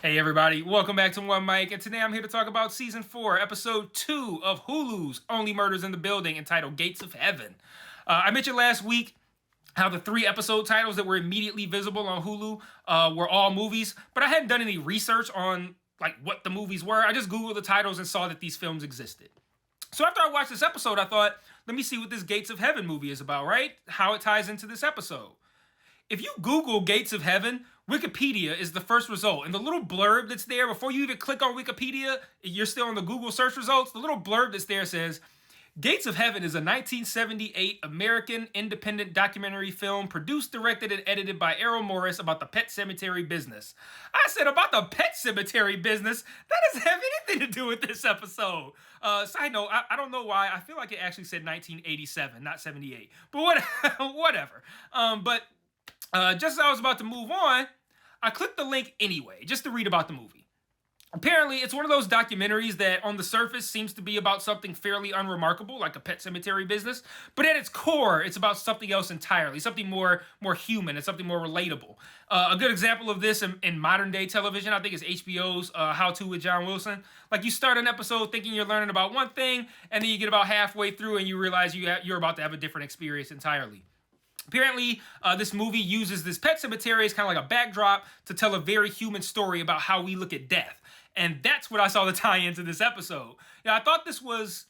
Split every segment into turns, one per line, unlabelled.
Hey everybody, welcome back to One Mic, and today I'm here to talk about Season 4, Episode 2 of Hulu's Only Murders in the Building, entitled Gates of Heaven. I mentioned last week how the 3 episode titles that were immediately visible on Hulu were all movies, but I hadn't done any research on what the movies were. I just Googled the titles and saw that these films existed. So after I watched this episode, I thought, let me see what this Gates of Heaven movie is about, right? How it ties into this episode. If you Google Gates of Heaven, Wikipedia is the first result. And the little blurb that's there, before you even click on Wikipedia, you're still on the Google search results, the little blurb that's there says, Gates of Heaven is a 1978 American independent documentary film produced, directed, and edited by Errol Morris about the pet cemetery business. I said, about the pet cemetery business? That doesn't have anything to do with this episode. Side note, I don't know why. I feel like it actually said 1987, not 78. But whatever. Just as I was about to move on, I clicked the link anyway, just to read about the movie. Apparently, it's one of those documentaries that on the surface seems to be about something fairly unremarkable, like a pet cemetery business, but at its core, it's about something else entirely, something more human and something more relatable. A good example of this in modern day television, I think, is HBO's How To with John Wilson. Like, you start an episode thinking you're learning about one thing, and then you get about halfway through and you realize you're about to have a different experience entirely. Apparently, this movie uses this pet cemetery as kind of like a backdrop to tell a very human story about how we look at death. And that's what I saw the tie-in to this episode. I thought this was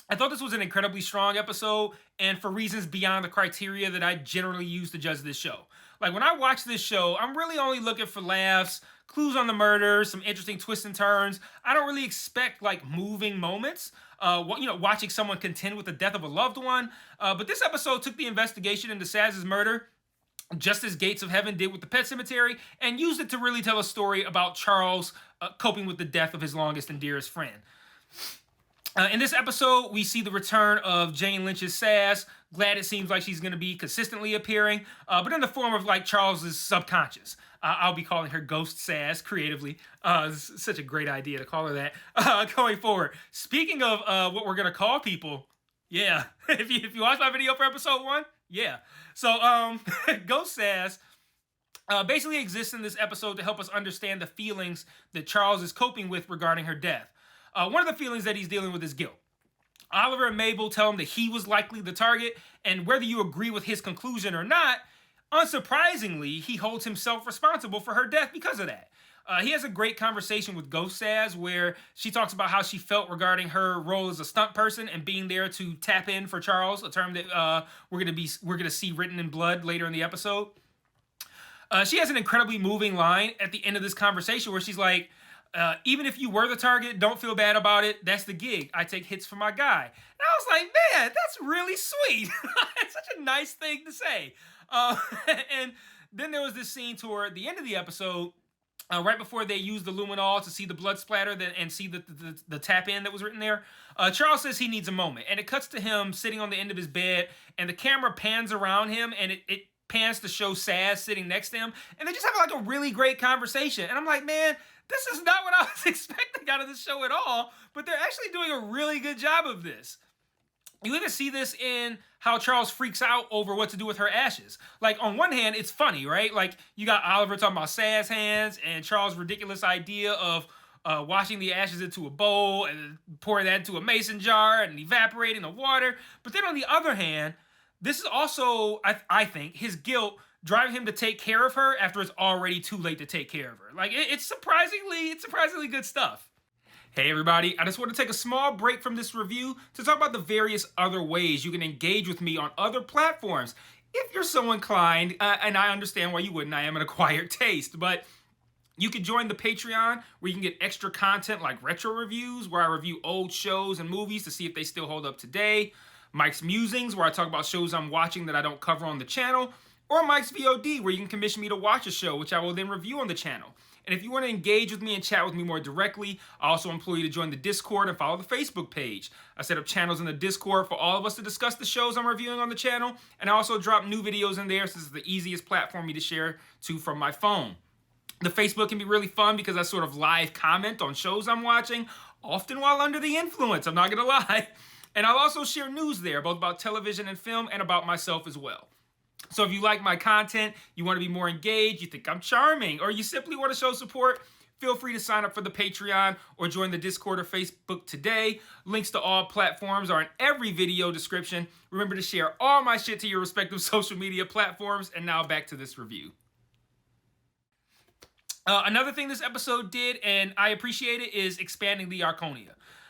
an incredibly strong episode, and for reasons beyond the criteria that I generally use to judge this show. Like, when I watch this show, I'm really only looking for laughs, clues on the murder, some interesting twists and turns. I don't really expect, moving moments. Watching someone contend with the death of a loved one. But this episode took the investigation into Saz's murder, just as Gates of Heaven did with the pet cemetery, and used it to really tell a story about Charles coping with the death of his longest and dearest friend. In this episode, we see the return of Jane Lynch's Saz. Glad it seems like she's going to be consistently appearing, but in the form of Charles's subconscious. I'll be calling her Ghost Saz creatively. It's such a great idea to call her that going forward. Speaking of what we're going to call people, yeah, if you watch my video for episode 1, yeah. So Ghost Saz basically exists in this episode to help us understand the feelings that Charles is coping with regarding her death. One of the feelings that he's dealing with is guilt. Oliver and Mabel tell him that he was likely the target, and whether you agree with his conclusion or not, unsurprisingly, he holds himself responsible for her death because of that. He has a great conversation with Ghost Saz where she talks about how she felt regarding her role as a stunt person and being there to tap in for Charles, a term that we're gonna see written in blood later in the episode. She has an incredibly moving line at the end of this conversation where she's like, even if you were the target, don't feel bad about it. That's the gig. I take hits for my guy. And I was like, man, that's really sweet. It's such a nice thing to say. And then there was this scene toward the end of the episode, right before they used the luminol to see the blood splatter and see the tap in that was written there. Charles says he needs a moment, and it cuts to him sitting on the end of his bed, and the camera pans around him, and it pans to show Saz sitting next to him, and they just have a really great conversation. And I'm like, man, this is not what I was expecting out of this show at all, but they're actually doing a really good job of this. You even see this in how Charles freaks out over what to do with her ashes. On one hand, it's funny, right? You got Oliver talking about Saz hands and Charles' ridiculous idea of washing the ashes into a bowl and pouring that into a mason jar and evaporating the water. But then on the other hand, this is also, I think, his guilt driving him to take care of her after it's already too late to take care of her. It's surprisingly good stuff. Hey everybody, I just want to take a small break from this review to talk about the various other ways you can engage with me on other platforms. If you're so inclined, and I understand why you wouldn't, I am an acquired taste, but you can join the Patreon where you can get extra content like retro reviews, where I review old shows and movies to see if they still hold up today, Mike's Musings, where I talk about shows I'm watching that I don't cover on the channel, or Mike's VOD, where you can commission me to watch a show, which I will then review on the channel. And if you want to engage with me and chat with me more directly, I also implore you to join the Discord and follow the Facebook page. I set up channels in the Discord for all of us to discuss the shows I'm reviewing on the channel, and I also drop new videos in there, so this is the easiest platform for me to share to from my phone. The Facebook can be really fun because I sort of live comment on shows I'm watching, often while under the influence, I'm not going to lie. And I'll also share news there, both about television and film, and about myself as well. So if you like my content, you want to be more engaged, you think I'm charming, or you simply want to show support, feel free to sign up for the Patreon or join the Discord or Facebook today. Links to all platforms are in every video description. Remember to share all my shit to your respective social media platforms. And now back to this review. Another thing this episode did, and I appreciate it, is expanding the Arconia.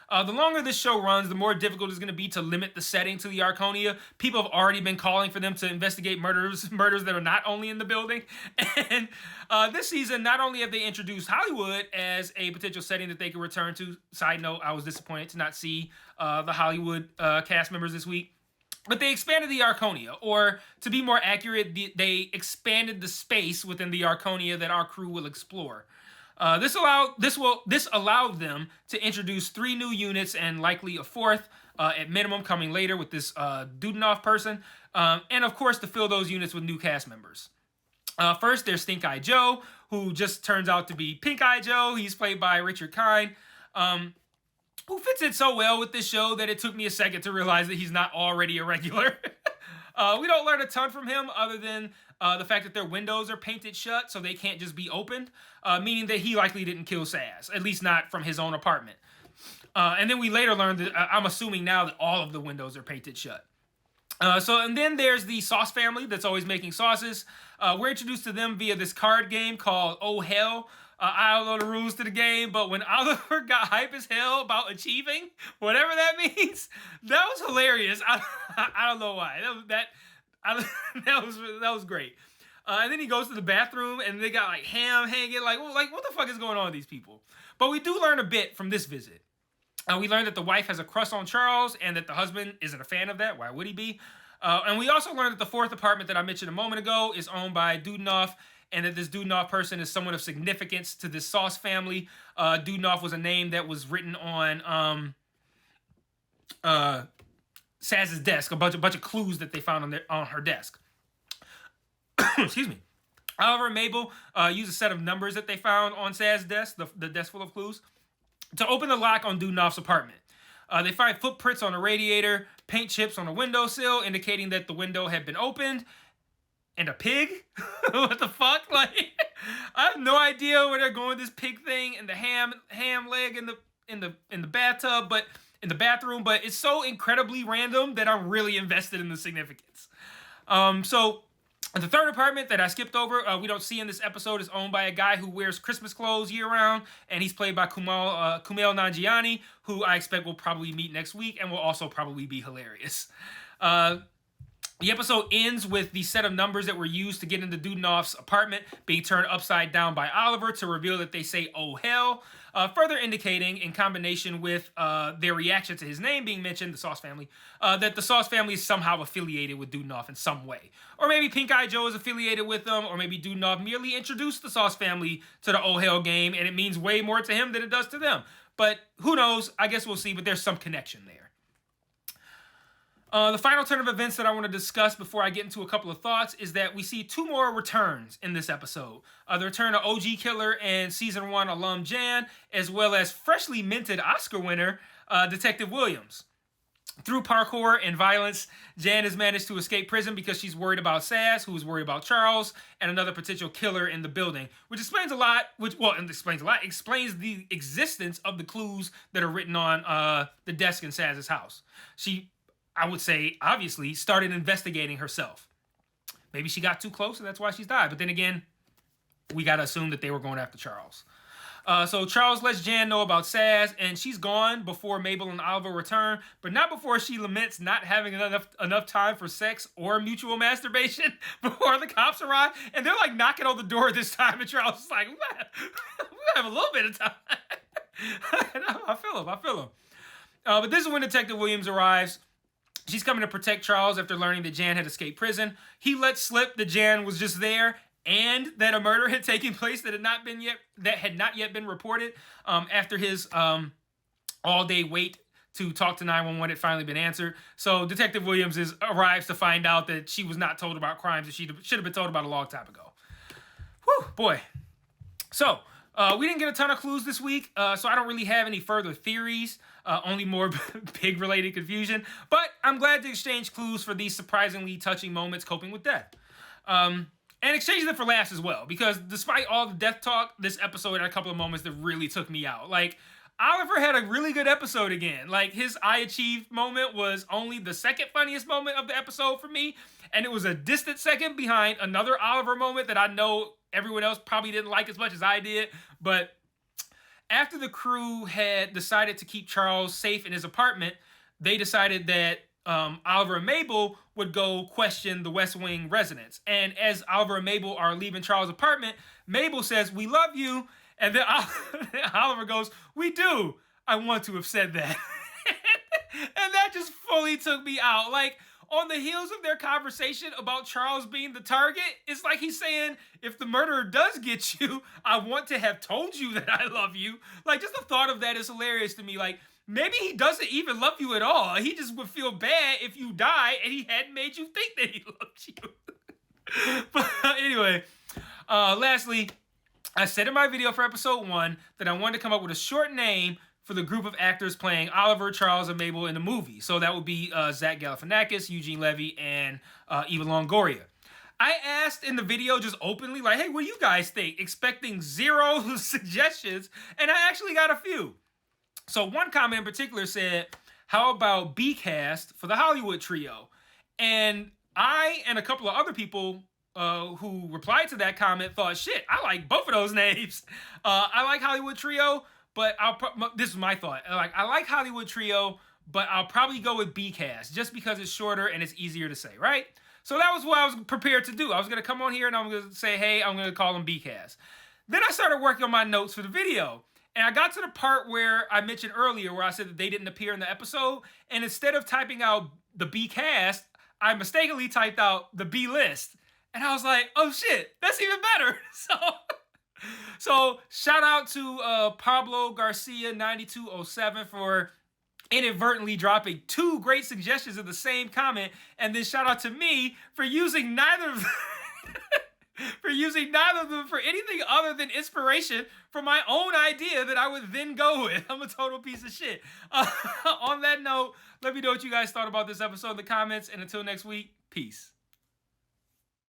The longer this show runs, the more difficult it's going to be to limit the setting to the Arconia. People have already been calling for them to investigate murders that are not only in the building. And this season, not only have they introduced Hollywood as a potential setting that they can return to. Side note, I was disappointed to not see the Hollywood cast members this week. But they expanded the Arconia, or to be more accurate, they expanded the space within the Arconia that our crew will explore. This allowed them to introduce 3 new units and likely a 4th, at minimum, coming later with this Dudenoff person, and of course to fill those units with new cast members. First, there's Stink Eye Joe, who just turns out to be Pink Eye Joe. He's played by Richard Kind, who fits in so well with this show that it took me a second to realize that he's not already a regular. We don't learn a ton from him other than the fact that their windows are painted shut so they can't just be opened, meaning that he likely didn't kill Saz, at least not from his own apartment. And then we later learned that, I'm assuming now, that all of the windows are painted shut. And then there's the Sauce family that's always making sauces. We're introduced to them via this card game called Oh Hell. I don't know the rules to the game, but when Oliver got hype as hell about achieving, whatever that means, that was hilarious. I don't know why. That was great. And then he goes to the bathroom, and they got like ham hanging. Like what the fuck is going on with these people? But we do learn a bit from this visit. We learned that the wife has a crush on Charles, and that the husband isn't a fan of that. Why would he be? And we also learned that the 4th apartment that I mentioned a moment ago is owned by Dudenoff, and that this Dudenoff person is someone of significance to this Sauce family. Dudenoff was a name that was written on Saz's desk, a bunch of clues that they found on her desk. Excuse me. Oliver and Mabel use a set of numbers that they found on Saz's desk, the desk full of clues, to open the lock on Dudenoff's apartment. They find footprints on a radiator, paint chips on a windowsill, indicating that the window had been opened, and a pig? What the fuck? Like, I have no idea where they're going with this pig thing and the ham leg in the bathtub, but in the bathroom. But it's so incredibly random that I'm really invested in the significance. So the 3rd apartment that I skipped over, we don't see in this episode, is owned by a guy who wears Christmas clothes year round, and he's played by Kumail Nanjiani, who I expect we'll probably meet next week and will also probably be hilarious. The episode ends with the set of numbers that were used to get into Dudenoff's apartment being turned upside down by Oliver to reveal that they say, oh hell, further indicating, in combination with their reaction to his name being mentioned, the Sauce family, that the Sauce family is somehow affiliated with Dudenoff in some way. Or maybe Pink Eye Joe is affiliated with them, or maybe Dudenoff merely introduced the Sauce family to the oh hell game, and it means way more to him than it does to them. But who knows? I guess we'll see, but there's some connection there. The final turn of events that I want to discuss before I get into a couple of thoughts is that we see 2 more returns in this episode. The return of OG Killer and Season 1 alum Jan, as well as freshly minted Oscar winner Detective Williams. Through parkour and violence, Jan has managed to escape prison because she's worried about Saz, who is worried about Charles, and another potential killer in the building, which explains a lot, explains the existence of the clues that are written on the desk in Saz's house. She, I would say, obviously, started investigating herself. Maybe she got too close and that's why she's died. But then again, we got to assume that they were going after Charles. So Charles lets Jan know about Saz, and she's gone before Mabel and Oliver return, but not before she laments not having enough time for sex or mutual masturbation before the cops arrive. And they're like knocking on the door this time, and Charles is like, we have a little bit of time. I feel him. But this is when Detective Williams arrives. She's coming to protect Charles after learning that Jan had escaped prison. He lets slip that Jan was just there and that a murder had taken place that had not yet been reported after his all-day wait to talk to 911 had finally been answered. So Detective Williams arrives to find out that she was not told about crimes that she should have been told about a long time ago. Whew, boy. So we didn't get a ton of clues this week, so I don't really have any further theories. Only more pig-related confusion. But I'm glad to exchange clues for these surprisingly touching moments coping with death. And exchanging it for laughs as well, because despite all the death talk, this episode had a couple of moments that really took me out. Like, Oliver had a really good episode again. Like, his I achieved moment was only the second funniest moment of the episode for me, and it was a distant second behind another Oliver moment that I know everyone else probably didn't like as much as I did. But after the crew had decided to keep Charles safe in his apartment, they decided that Oliver and Mabel would go question the West Wing residents. And as Oliver and Mabel are leaving Charles' apartment, Mabel says, "We love you." And then Oliver goes, "We do. I want to have said that." And that just fully took me out. Like, on the heels of their conversation about Charles being the target, it's like he's saying, if the murderer does get you, I want to have told you that I love you. Like, just the thought of that is hilarious to me. Like, maybe he doesn't even love you at all. He just would feel bad if you die and he hadn't made you think that he loved you. But anyway, lastly, I said in my video for episode 1 that I wanted to come up with a short name for the group of actors playing Oliver, Charles, and Mabel in the movie. So that would be Zach Galifianakis, Eugene Levy, and Eva Longoria. I asked in the video just openly, like, hey, what do you guys think? Expecting 0 suggestions, and I actually got a few. So one comment in particular said, how about B-cast for the Hollywood trio? And I and a couple of other people who replied to that comment thought, shit, I like both of those names. I like Hollywood trio, but this is my thought. I like Hollywood trio, but I'll probably go with B-cast just because it's shorter and it's easier to say, right? So that was what I was prepared to do. I was going to come on here and I'm going to say, hey, I'm going to call them B-cast. Then I started working on my notes for the video. And I got to the part where I mentioned earlier where I said that they didn't appear in the episode. And instead of typing out the B-cast, I mistakenly typed out the B-list. And I was like, oh shit, that's even better. So shout out to Pablo Garcia 9207 for inadvertently dropping 2 great suggestions in the same comment. And then shout out to me for using neither of them. For anything other than inspiration for my own idea that I would then go with. I'm a total piece of shit. On that note, let me know what you guys thought about this episode in the comments. And until next week, peace.